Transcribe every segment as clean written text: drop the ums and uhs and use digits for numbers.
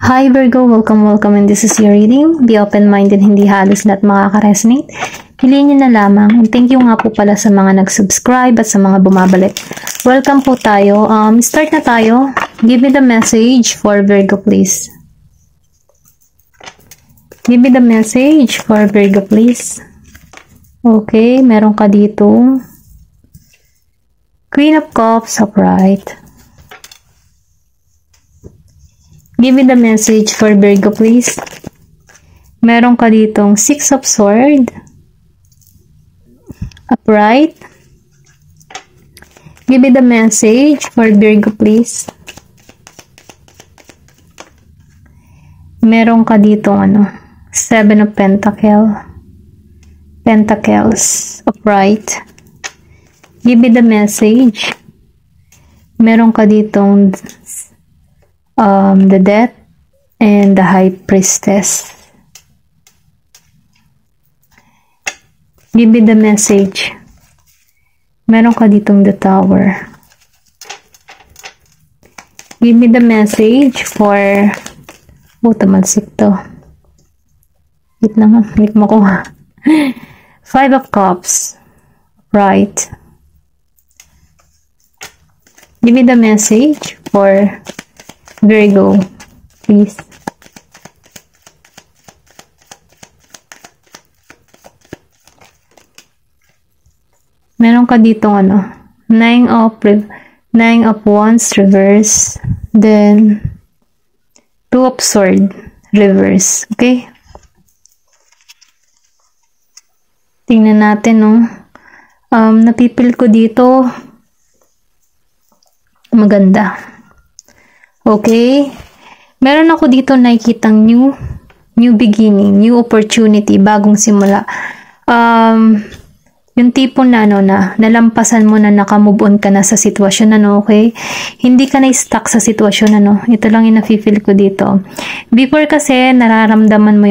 Hi Virgo, welcome and this is your reading. Be open-minded, hindi halos lahat makaka-resonate. Piliin nyo na lamang. And thank you nga po pala sa mga nag-subscribe at sa mga bumabalik. Welcome po tayo. Start na tayo. Give me the message for Virgo, please. Give me the message for Virgo, please. Okay, meron ka dito. Queen of Cups upright. Give me the message for Virgo, please. Meron ka ditong Six of Swords. Upright. Give me the message for Virgo, please. Meron ka ditong Seven of Pentacles. Upright. Give me the message. Meron ka ditong the Death and the High Priestess. Give me the message. Meron ka ditong the Tower. Give me the message for tamalsik to. Wait lang, wait mo ko. Five of Cups. Right. Give me the message for Virgo, please. Meron ka dito Nine of Wands reverse, then Two of Swords reverse. Okay? Tingnan natin, napipil ko dito maganda. Okay? Meron ako dito nakikitang new beginning, new opportunity, bagong simula. Yung tipo na nalampasan mo na, naka-move on ka na sa sitwasyon okay? Hindi ka na stuck sa sitwasyon Ito lang yung nafe-feel ko dito. Before kasi nararamdaman mo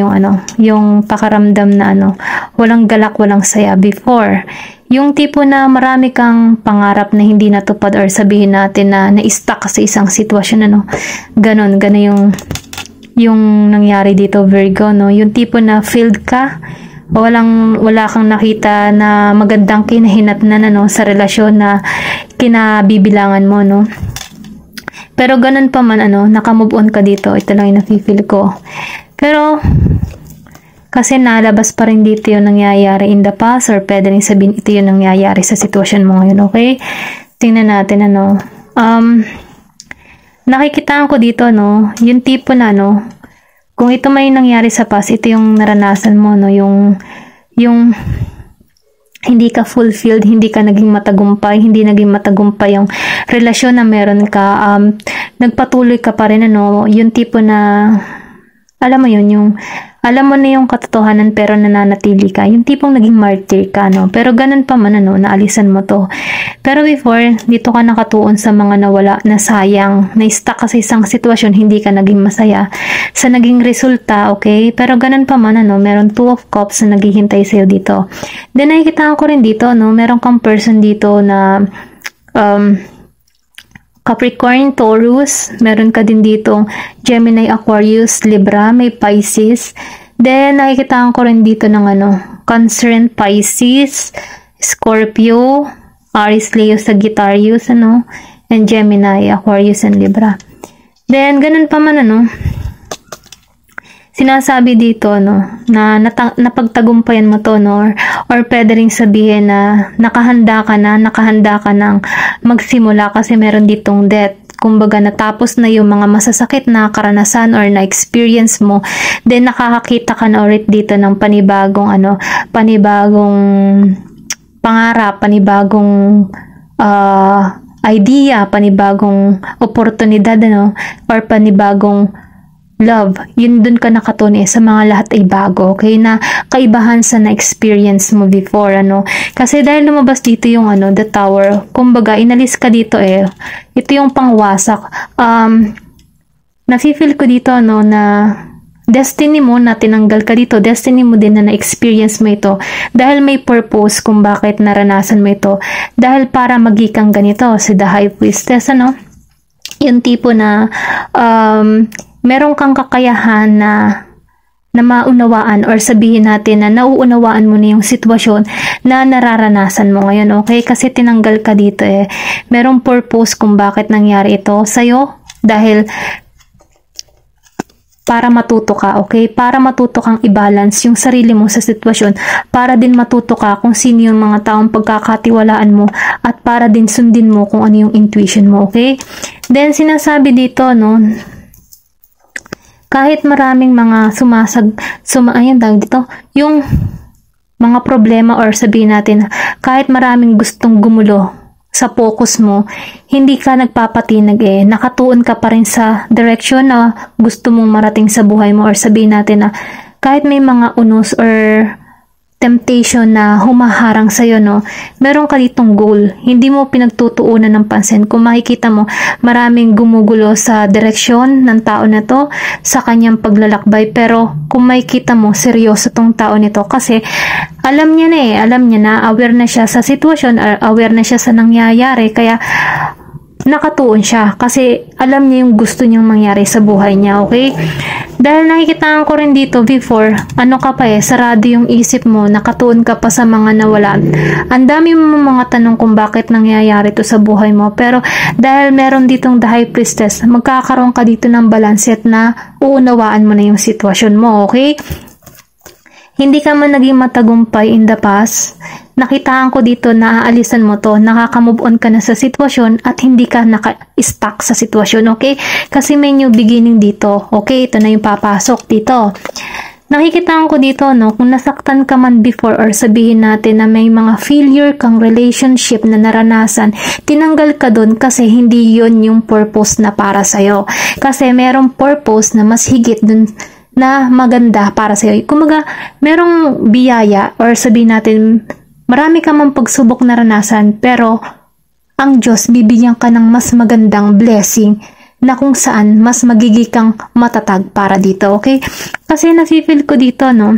yung pakaramdam na walang galak, walang saya before. Yung tipo na marami kang pangarap na hindi natupad or sabihin natin na na-stuck sa isang sitwasyon ganon yung nangyari dito Virgo yung tipo na failed ka, wala kang nakita na magandang kinahinatnan sa relasyon na kinabibilangan mo pero ganun pa man naka-move on ka dito. Ito lang yung nafe-feel ko, pero kasi nalabas pa rin dito yung nangyayari in the past, or pwede rin sabihin ito yung nangyayari sa sitwasyon mo ngayon. Okay, tingnan natin nakikitaan ko dito yung tipo na kung ito may nangyari sa past, ito yung naranasan mo yung hindi ka fulfilled, hindi ka naging matagumpay, hindi naging matagumpay yung relasyon na meron ka, nagpatuloy ka pa rin yung tipo na alam mo yun, alam mo na yung katotohanan pero nananatili ka, yung tipong naging martyr ka pero ganun pa man naalisan mo to. Pero before, dito ka nakatuon sa mga nawala, na sayang, na stuck ka sa isang sitwasyon, hindi ka naging masaya sa naging resulta. Okay, pero ganun pa man meron Two of Cups na naghihintay sa'yo dito. Then nakikita ko rin dito meron kang person dito na Capricorn, Taurus, meron ka din dito Gemini, Aquarius, Libra, may Pisces. Then nakikita ko rin dito ng Cancer and Pisces, Scorpio, Aries, Leo, Sagittarius, and Gemini, Aquarius, and Libra. Then ganun pa man sinasabi dito na napagtagumpayan mo to or pwede ring sabihin na nakahanda ka ng magsimula kasi meron ditong death. Kumbaga natapos na yung mga masasakit na karanasan or na experience mo, then nakakakita ka na ulit dito ng panibagong pangarap, panibagong idea, panibagong oportunidad or panibagong love. Yun dun ka nakatuni sa mga lahat ay bago, okay, na kaibahan sa na-experience mo before kasi dahil lumabas dito yung the Tower, kumbaga inalis ka dito ito yung pangwasak. Nafe-feel ko dito na destiny mo na tinanggal ka dito, destiny mo din na na-experience mo ito dahil may purpose kung bakit naranasan mo ito, dahil para magikang ganito si The High Priestess yung tipo na meron kang kakayahan na maunawaan or sabihin natin na nauunawaan mo na yung sitwasyon na nararanasan mo ngayon, okay? Kasi tinanggal ka dito eh. Merong purpose kung bakit nangyari ito sa'yo dahil para matuto ka, okay? Para matuto kang i-balance yung sarili mo sa sitwasyon, para din matuto ka kung sino yung mga taong pagkakatiwalaan mo at para din sundin mo kung ano yung intuition mo, okay? Then sinasabi dito, no, kahit maraming mga yung mga problema or sabihin natin, kahit maraming gustong gumulo sa focus mo, hindi ka nagpapatinag eh. Nakatuon ka pa rin sa direction na gusto mong marating sa buhay mo or sabihin natin na kahit may mga unos or temptation na humaharang sa'yo, no, meron ka ditong goal. Hindi mo pinagtutuunan ng pansin. Kung makikita mo, maraming gumugulo sa direksyon ng tao na to, sa kanyang paglalakbay. Pero kung makikita mo, seryoso tong tao nito. Kasi alam niya na eh. Alam niya na, aware na siya sa sitwasyon, aware na siya sa nangyayari. Kaya nakatuon siya. Kasi alam niya yung gusto niyang mangyari sa buhay niya, okay? Dahil nakikita ko rin dito before, ano ka pa eh, sarado yung isip mo, nakatuon ka pa sa mga nawalan. Ang dami mo mga tanong kung bakit nangyayari to sa buhay mo. Pero dahil meron ditong the High Priestess, magkakaroon ka dito ng balance at na uunawaan mo na yung sitwasyon mo, okay? Hindi ka man naging matagumpay in the past, nakitaan ko dito na aalisan mo to, nakaka-move on ka na sa sitwasyon at hindi ka naka-stuck sa sitwasyon, okay? Kasi may new beginning dito, okay? Ito na yung papasok dito. Nakikitaan ko dito, no, kung nasaktan ka man before or sabihin natin na may mga failure kang relationship na naranasan, tinanggal ka dun kasi hindi yon yung purpose na para sa'yo. Kasi merong purpose na mas higit dun na maganda para sa'yo. Kumaga, merong biyaya or sabihin natin, marami ka mang pagsubok naranasan, pero ang Diyos bibigyan ka ng mas magandang blessing na kung saan mas magiging kang matatag para dito, okay? Kasi nafe-feel ko dito, no,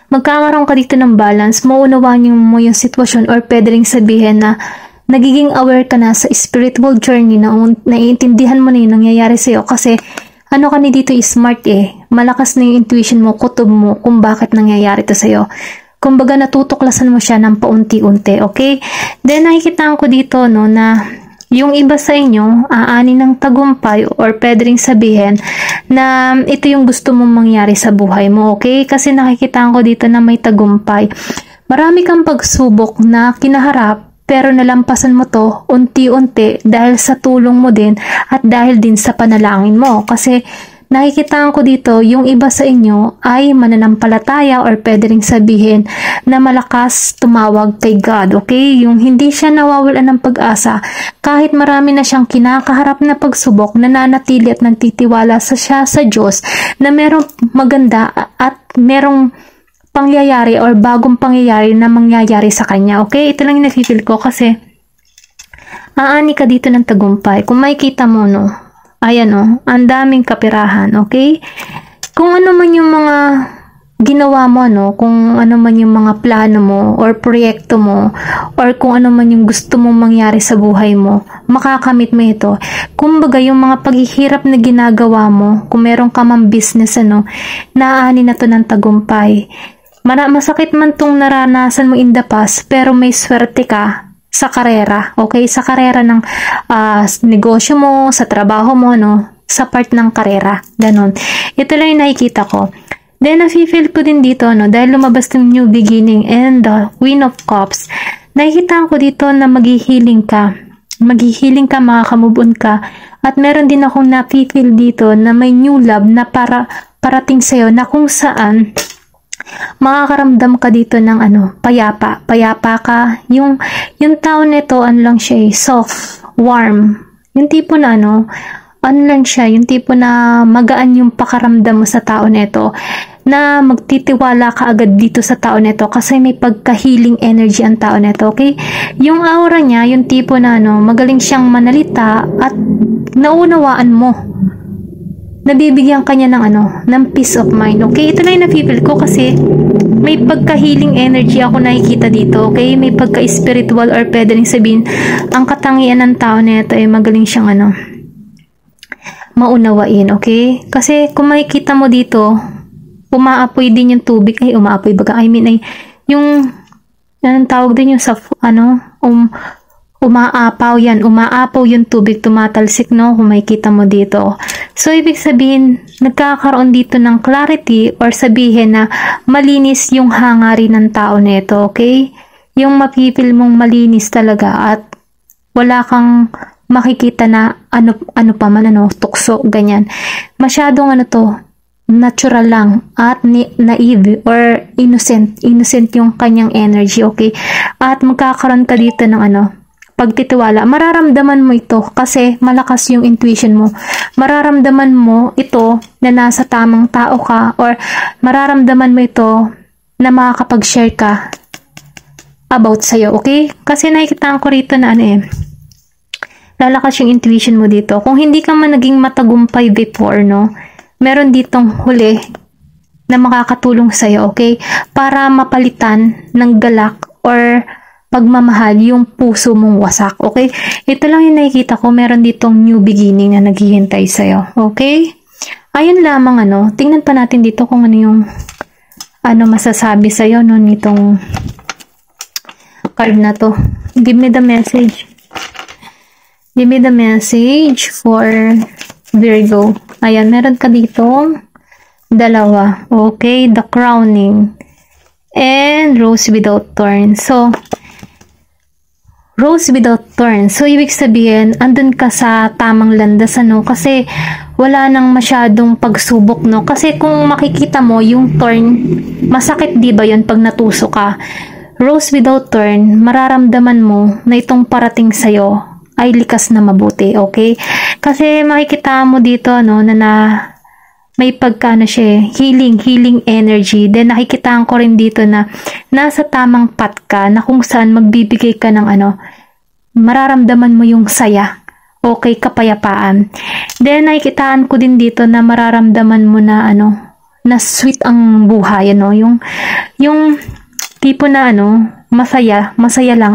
magkakaroon ka dito ng balance, maunawaan mo yung sitwasyon or pwede ring sabihin na nagiging aware ka na sa spiritual journey na naiintindihan mo na yung nangyayari sa'yo kasi ano ka ni dito is smart eh. Malakas na yung intuition mo, kutob mo kung bakit nangyayari to sa'yo. Kumbaga natutuklasan mo siya ng paunti-unti, okay? Then nakikita ko dito, no, na yung iba sa inyo, aani ng tagumpay or pwede ring sabihin na ito yung gusto mong mangyari sa buhay mo, okay? Kasi nakikita ko dito na may tagumpay. Marami kang pagsubok na kinaharap pero nalampasan mo to unti-unti dahil sa tulong mo din at dahil din sa panalangin mo. Kasi nakikita ko dito, yung iba sa inyo ay mananampalataya or pwede ring sabihin na malakas tumawag kay God, okay? Yung hindi siya nawawalan ng pag-asa kahit marami na siyang kinakaharap na pagsubok, nananatili at nagtitiwala siya sa Diyos na merong maganda at merong pangyayari or bagong pangyayari na mangyayari sa kanya, okay? Ito lang yung nafe-feel ko kasi aani ka dito ng tagumpay. Kung makikita mo, no, ayan, no, ang daming kapirahan, okay? Kung ano man yung mga ginawa mo, no, kung ano man yung mga plano mo or proyekto mo or kung ano man yung gusto mong mangyari sa buhay mo, makakamit mo ito. Kumbaga, yung mga paghihirap na ginagawa mo, kung meron ka mang business, ano, naaani na to ng tagumpay. Masakit man tong naranasan mo in the past, pero may swerte ka sa karera, okay? Sa karera ng negosyo mo, sa trabaho mo, no? Sa part ng karera, ganun. Ito lang yung nakikita ko. Then, nafe-feel ko din dito, no? Dahil lumabas ng new beginning and the Queen of Cups, nakikita ko dito na maghihiling ka. Maghihiling ka, makakamove on ka. At meron din akong nafe-feel dito na may new love na parating sa'yo na kung saan makakaramdam ka dito ng payapa ka. Yung tao nito, lang siya, soft, warm. Yung tipo na lang siya, yung tipo na magaan yung pakaramdam mo sa tao nito, na magtitiwala ka agad dito sa tao nito kasi may pagka-healing energy ang tao nito, okay? Yung aura niya, yung tipo na magaling siyang manalita at naunawaan mo. Nabibigyan kanya ng peace of mind, okay? Ito na yung nafe-feel ko kasi may pagka-healing energy ako nakikita dito, okay? May pagka-spiritual or pwede rin sabihin, ang katangian ng tao na ito ay magaling siyang maunawain, okay? Kasi kung makikita mo dito, umaapoy din yung tubig, ay umaapoy baga, I mean ay, yung, anong tawag din yung sa, umaapaw yan, umaapaw yung tubig, tumatalsik, no? Kung makikita mo dito. So, ibig sabihin, nagkakaroon dito ng clarity or sabihin na malinis yung hangarin ng tao nito, okay? Yung mapipil mong malinis talaga at wala kang makikita na ano pa man, tukso, ganyan. Masyadong natural lang at naive or innocent yung kanyang energy, okay? At magkakaroon ka dito ng pagtitiwala. Mararamdaman mo ito kasi malakas yung intuition mo. Mararamdaman mo ito na nasa tamang tao ka or mararamdaman mo ito na makakapag-share ka about sa'yo, okay? Kasi nakikita ko rito na lalakas yung intuition mo dito. Kung hindi ka man naging matagumpay before, no? Meron ditong huli na makakatulong sa'yo, okay? Para mapalitan ng galak or pagmamahal yung puso mong wasak, okay? Ito lang yung nakikita ko, meron ditong new beginning na naghihintay sa'yo, okay? Ayun lamang, tingnan pa natin dito kung ano yung masasabi sa'yo, no, nitong card na to. Give me the message. Give me the message for Virgo. Ayan, meron ka dito dalawa, okay? The crowning and rose without thorns. So, rose without thorns. So, ibig sabihin, andun ka sa tamang landas, kasi wala nang masyadong pagsubok, no? Kasi kung makikita mo, yung thorn, masakit, di ba yun, pag natuso ka? Rose without thorn, mararamdaman mo na itong parating sa'yo ay likas na mabuti, okay? Kasi makikita mo dito, na may healing energy. Then nakikita ko rin dito na nasa tamang path ka na kung saan magbibigay ka ng mararamdaman mo yung saya. Okay, kapayapaan. Then nakikitaan ko din dito na mararamdaman mo na na sweet ang buhay, yung tipo na masaya lang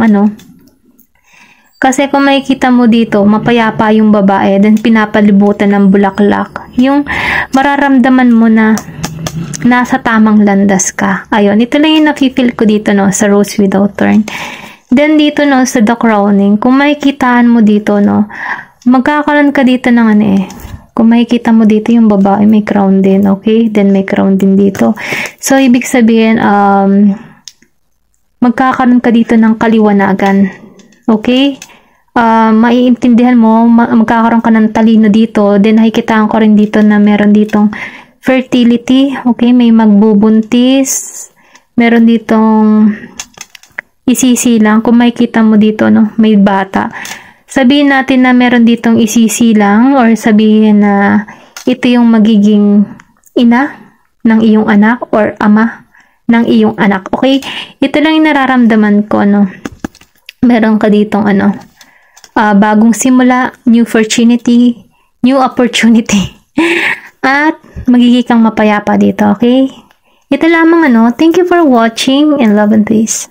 Kasi kung makikita mo dito, mapayapa yung babae, then pinapalibutan ng bulaklak. Yung mararamdaman mo na nasa tamang landas ka. Ayun, ito lang yung nafe-feel ko dito, sa Rose Without Thorn. Then dito, sa The Crowning, kung makikitaan mo dito, magkakaroon ka dito ng kung makikita mo dito yung babae, may crown din, okay? Then may crown din dito. So, ibig sabihin, magkakaroon ka dito ng kaliwanagan. Okay? Maiintindihan mo, magkakaroon ka ng talino dito. Then, nakikitaan ko rin dito na meron ditong fertility. Okay? May magbubuntis. Meron ditong isisilang. Kung makikita mo dito, may bata. Sabihin natin na meron ditong isisilang or sabihin na ito yung magiging ina ng iyong anak or ama ng iyong anak. Okay? Ito lang yung nararamdaman ko, meron ka ditong bagong simula, new opportunity. At magiging kang mapayapa dito, okay? Ito lamang thank you for watching and love and peace.